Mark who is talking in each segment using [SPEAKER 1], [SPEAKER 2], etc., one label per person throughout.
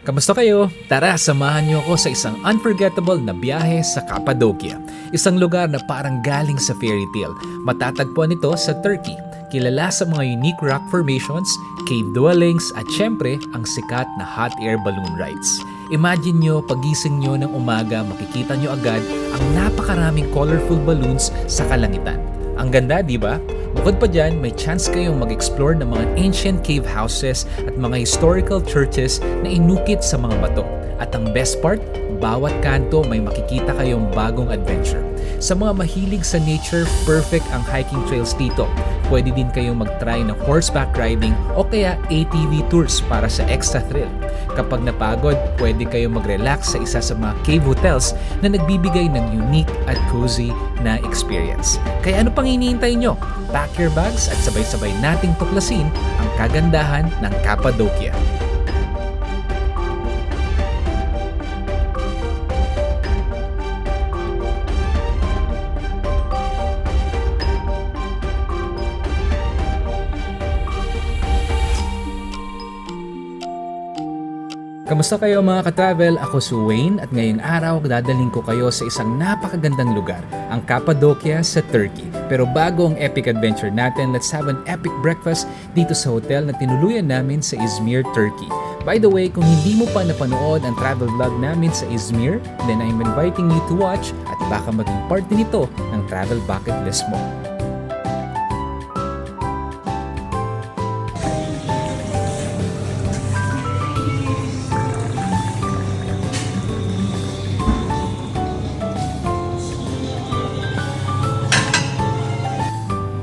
[SPEAKER 1] Kamusta kayo? Tara, samahan niyo ako sa isang unforgettable na biyahe sa Cappadocia. Isang lugar na parang galing sa fairy tale. Matatagpuan ito sa Turkey. Kilala sa mga unique rock formations, cave dwellings at syempre ang sikat na hot air balloon rides. Imagine nyo, pagising nyo ng umaga, makikita nyo agad ang napakaraming colorful balloons sa kalangitan. Ang ganda, di ba? Bukod pa dyan, may chance kayong mag-explore ng mga ancient cave houses at mga historical churches na inukit sa mga bato. At ang best part, bawat kanto may makikita kayong bagong adventure. Sa mga mahilig sa nature, perfect ang hiking trails dito. Pwede din kayong mag-try ng horseback riding o kaya ATV tours para sa extra thrill. Kapag napagod, pwede kayong mag-relax sa isa sa mga cave hotels na nagbibigay ng unique at cozy na experience. Kaya ano pang iniintay nyo? Pack your bags at sabay-sabay nating tuklasin ang kagandahan ng Cappadocia. Kamusta kayo mga ka-travel? Ako si Wayne at ngayong araw dadaling ko kayo sa isang napakagandang lugar, ang Cappadocia sa Turkey. Pero bago ang epic adventure natin, let's have an epic breakfast dito sa hotel na tinuluyan namin sa Izmir, Turkey. By the way, kung hindi mo pa napanood ang travel vlog namin sa Izmir, then I'm inviting you to watch at baka maging part din ito ng travel bucket list mo.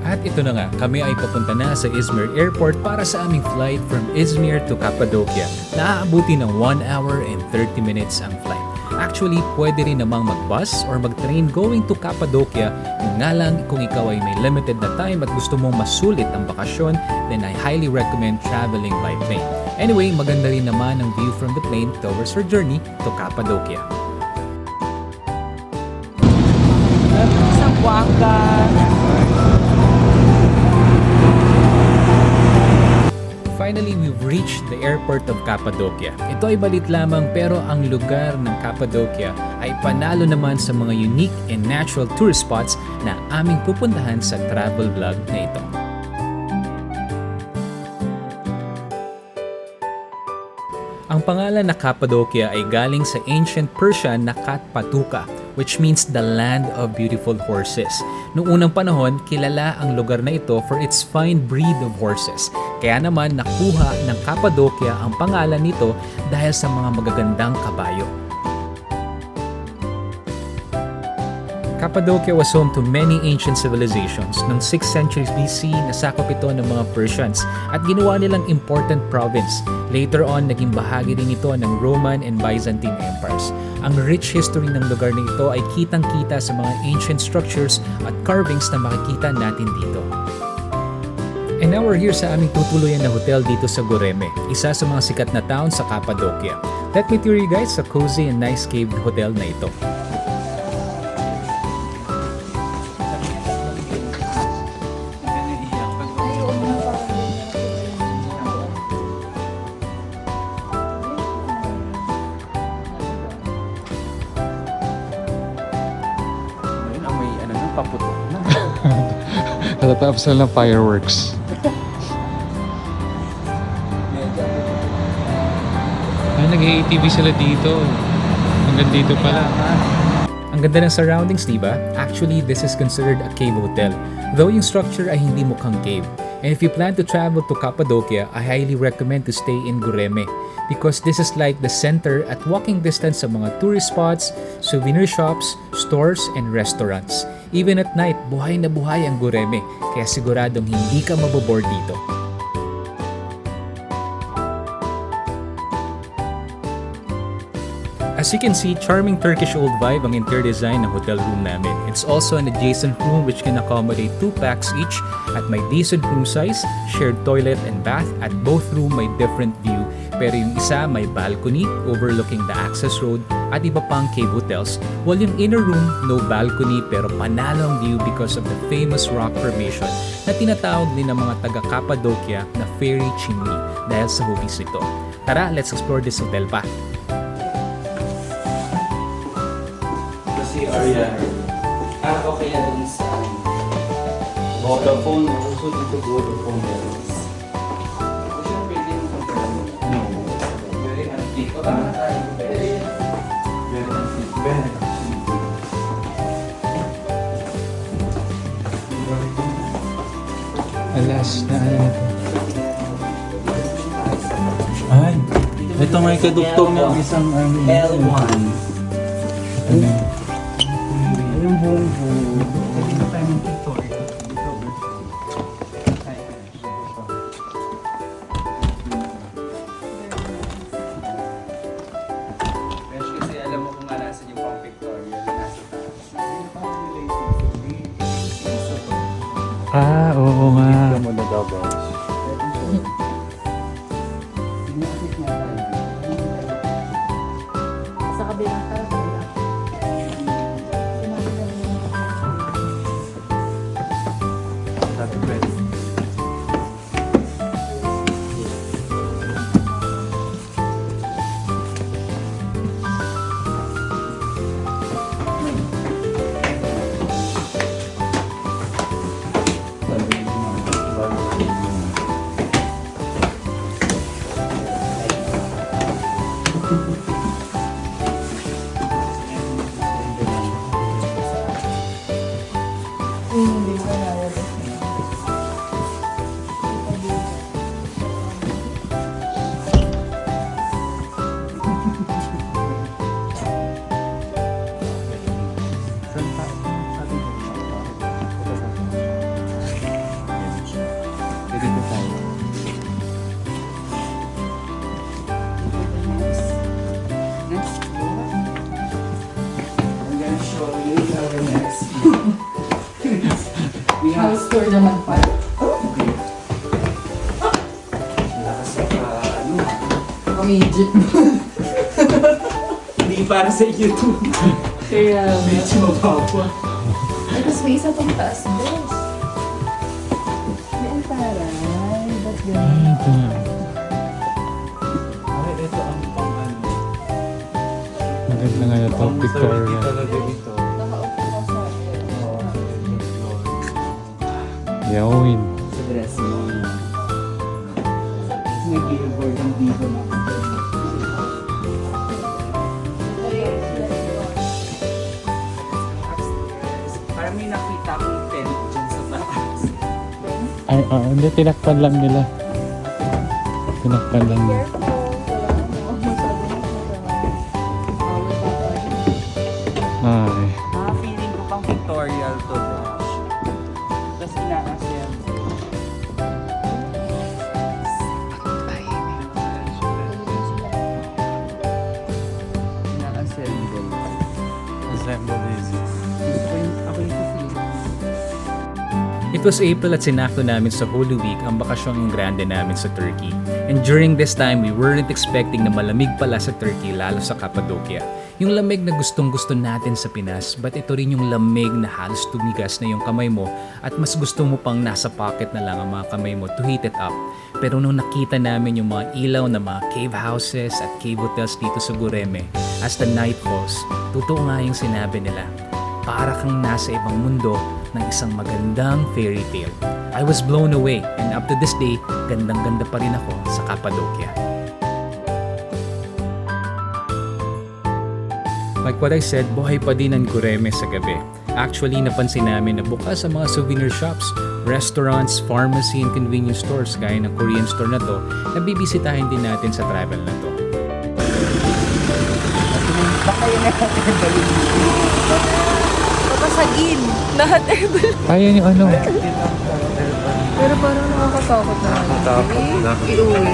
[SPEAKER 1] At ito na nga, kami ay papunta na sa Izmir Airport para sa aming flight from Izmir to Cappadocia na aabuti ng 1 hour and 30 minutes ang flight. Actually, pwede rin namang mag-bus or mag-train going to Cappadocia. Yung nga lang, kung ikaw ay may limited na time at gusto mong masulit ang bakasyon, then I highly recommend traveling by plane. Anyway, maganda rin naman ang view from the plane towards our journey to Cappadocia.
[SPEAKER 2] Zamboanga.
[SPEAKER 1] Finally, we've reached the airport of Cappadocia. Ito ay balit lamang pero ang lugar ng Cappadocia ay panalo naman sa mga unique and natural tourist spots na aming pupuntahan sa travel vlog na ito. Ang pangalan na Cappadocia ay galing sa ancient Persian na Katpatuka, which means the land of beautiful horses. Noong unang panahon, kilala ang lugar na ito for its fine breed of horses. Kaya naman nakuha ng Cappadocia ang pangalan nito dahil sa mga magagandang kabayo. Cappadocia was home to many ancient civilizations. Noong 6th century BC, nasakop ito ng mga Persians at ginawa nilang important province. Later on, naging bahagi din ito ng Roman and Byzantine empires. Ang rich history ng lugar na ito ay kitang-kita sa mga ancient structures at carvings na makikita natin dito. And now we're here sa aming tutuluyan na hotel dito sa Göreme, isa sa mga sikat na town sa Cappadocia. Let me tour you guys sa cozy and nice cave hotel na ito.
[SPEAKER 2] Paputok na.
[SPEAKER 3] Katatapos na lang fireworks. Nag-ATV sila dito. Hanggang dito pala.
[SPEAKER 1] Ang ganda ng surroundings, diba? Actually, this is considered a cave hotel, though yung structure ay hindi mukhang cave. And if you plan to travel to Cappadocia, I highly recommend to stay in Göreme because this is like the center at walking distance sa mga tourist spots, souvenir shops, stores, and restaurants. Even at night, buhay na buhay ang Göreme, kaya siguradong hindi ka maboboard dito. As you can see, charming Turkish old vibe ang interior design ng hotel room namin. It's also an adjacent room which can accommodate 2 packs each at may decent room size, shared toilet and bath at both room may different view. Pero yung isa may balcony overlooking the access road at iba pang cave hotels. While yung inner room, no balcony pero panalo ang view because of the famous rock formation na tinatawag din ng mga taga Cappadocia na fairy chimney dahil sa hugis nito. Tara, let's explore this hotel pa.
[SPEAKER 2] Kasi Arya. Okay yan sa Vodafone. Also dito Vodafone meron. Siyempre, hindi mo compare mo. No. Very antique. Very antique. Very antique.
[SPEAKER 3] Alas, na ano na to? Ay, ito may kadugtong ng isang ano.
[SPEAKER 2] L1.
[SPEAKER 3] Ano?
[SPEAKER 2] Yung buong dito tayo ng Victoria. Fresh kasi alam mo kung nasan yung pang Victoria. Nasa
[SPEAKER 3] Ah, oo nga.
[SPEAKER 2] mo na daw, guys.
[SPEAKER 4] Sa kabilang tara.
[SPEAKER 2] Sabi pwede.
[SPEAKER 4] Hindi ko nalabas.
[SPEAKER 2] Dito tayo. Next floor. I'm gonna show you our next floor. We have
[SPEAKER 4] House tour naman pala.
[SPEAKER 2] lakas sa
[SPEAKER 4] Pamijit.
[SPEAKER 2] Hindi para sa YouTube.
[SPEAKER 4] Kaya,
[SPEAKER 2] Medyo mababa.
[SPEAKER 4] ay, tapos may isa pang taas. Bes. May antaray. Ba't ganun?
[SPEAKER 3] Ito nga.
[SPEAKER 2] Okay, ito ang pang ano.
[SPEAKER 3] Maganda nga ito, Victoria.
[SPEAKER 2] talaga dito.
[SPEAKER 4] Nakaupo ka sa
[SPEAKER 3] Yawin.
[SPEAKER 2] Sa dress mo. May billboard ng dito na. Parang may nakita akong tent dyan sa taas.
[SPEAKER 3] Ay, hindi, tinakpan lang nila. Tinakpan lang nila.
[SPEAKER 4] Careful. Wala mo. Masyado na bawal pa.
[SPEAKER 3] Ay.
[SPEAKER 2] Feeling ko pang pictorial to, Josh. Tapos ina-assemble. Ina-assemble.
[SPEAKER 3] Assemble is
[SPEAKER 2] Ako yung feeling.
[SPEAKER 1] It was April at sinakto namin sa Holy Week ang bakasyong grande namin sa Turkey. And during this time, we weren't expecting na malamig pala sa Turkey, lalo sa Cappadocia. Yung lamig na gustong-gusto natin sa Pinas, but ito rin yung lamig na halos tumigas na yung kamay mo at mas gusto mo pang nasa pocket na lang ang mga kamay mo to heat it up. Pero nung nakita namin yung mga ilaw na mga cave houses at cave hotels dito sa Gureme, as the night falls, totoo nga yung sinabi nila. Para kang nasa ibang mundo ng isang magandang fairy tale. I was blown away and up to this day, gandang-ganda pa rin ako sa Cappadocia. Like what I said, buhay pa din ang Gureme sa gabi. Actually, napansin namin na bukas ang mga souvenir shops, restaurants, pharmacy, and convenience stores gaya ng Korean store na to na bibisitahin din natin sa travel na to.
[SPEAKER 4] Papasagin. Lahat herbal.
[SPEAKER 3] Ayan yung ano.
[SPEAKER 4] Pero parang nakakatakot na.
[SPEAKER 2] Nakakatakot na.
[SPEAKER 4] Iuwi.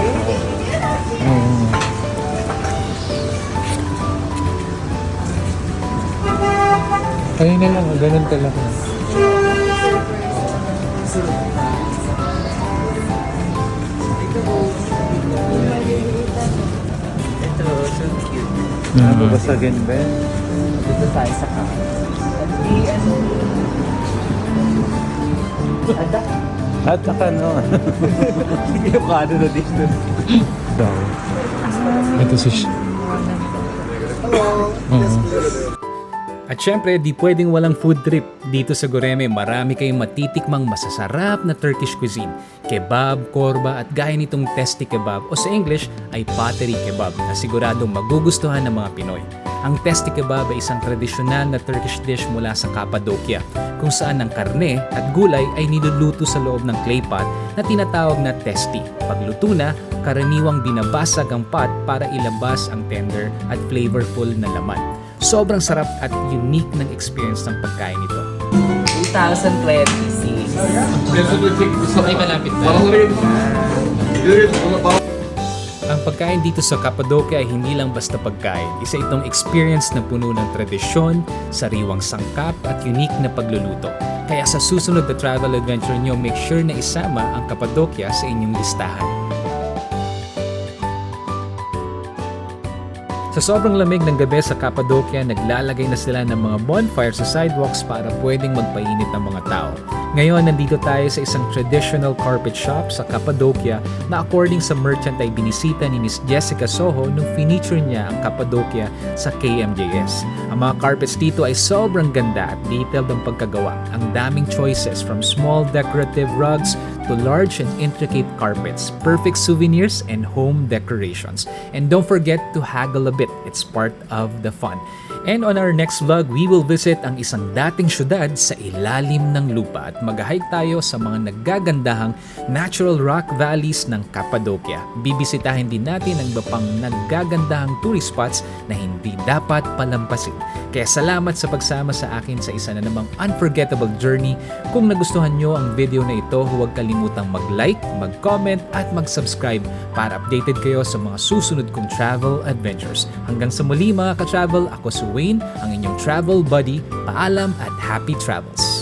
[SPEAKER 3] Oo. Ayun na lang, ganun talaga.
[SPEAKER 2] Ito, so cute.
[SPEAKER 3] Nababasagin ba?
[SPEAKER 2] Dito tayo sa kama.
[SPEAKER 3] At naka no.
[SPEAKER 2] Yung kado na dito.
[SPEAKER 3] Daw. Ito si Oo.
[SPEAKER 1] At syempre, di pwedeng walang food trip. Dito sa Goreme, marami kayong matitikmang masasarap na Turkish cuisine. Kebab, korba at gaya nitong testi kebab o sa English ay pottery kebab na siguradong magugustuhan ng mga Pinoy. Ang testi kebab ay isang tradisyonal na Turkish dish mula sa Cappadocia kung saan ang karne at gulay ay niluluto sa loob ng clay pot na tinatawag na testi. Pagluto na, karaniwang binabasag ang pot para ilabas ang tender at flavorful na laman. Sobrang sarap at unique ng experience ng pagkain nito.
[SPEAKER 4] 2026.
[SPEAKER 2] Okay, malapit na.
[SPEAKER 1] Ang pagkain dito sa Cappadocia ay hindi lang basta pagkain. Isa itong experience na puno ng tradisyon, sariwang sangkap at unique na pagluluto. Kaya sa susunod na travel adventure nyo, make sure na isama ang Cappadocia sa inyong listahan. Sa sobrang lamig ng gabi sa Cappadocia, naglalagay na sila ng mga bonfire sa sidewalks para pwedeng magpainit ng mga tao. Ngayon, nandito tayo sa isang traditional carpet shop sa Cappadocia na according sa merchant ay binisita ni Miss Jessica Soho nung feature niya ang Cappadocia sa KMJS. Ang mga carpets dito ay sobrang ganda at detailed ang pagkagawa. Ang daming choices from small decorative rugs to large and intricate carpets, perfect souvenirs and home decorations. And don't forget to haggle a bit, it's part of the fun. And on our next vlog, we will visit ang isang dating syudad sa ilalim ng lupa at mag-hike tayo sa mga naggagandahang natural rock valleys ng Cappadocia. Bibisitahin din natin ang iba pang naggagandahang tourist spots na hindi dapat palampasin. Kaya salamat sa pagsama sa akin sa isa na namang unforgettable journey. Kung nagustuhan nyo ang video na ito, huwag kalimutang mag-like, mag-comment at mag-subscribe para updated kayo sa mga susunod kong travel adventures. Hanggang sa muli mga ka-travel, ako si Wayne, ang inyong travel buddy. Paalam at happy travels!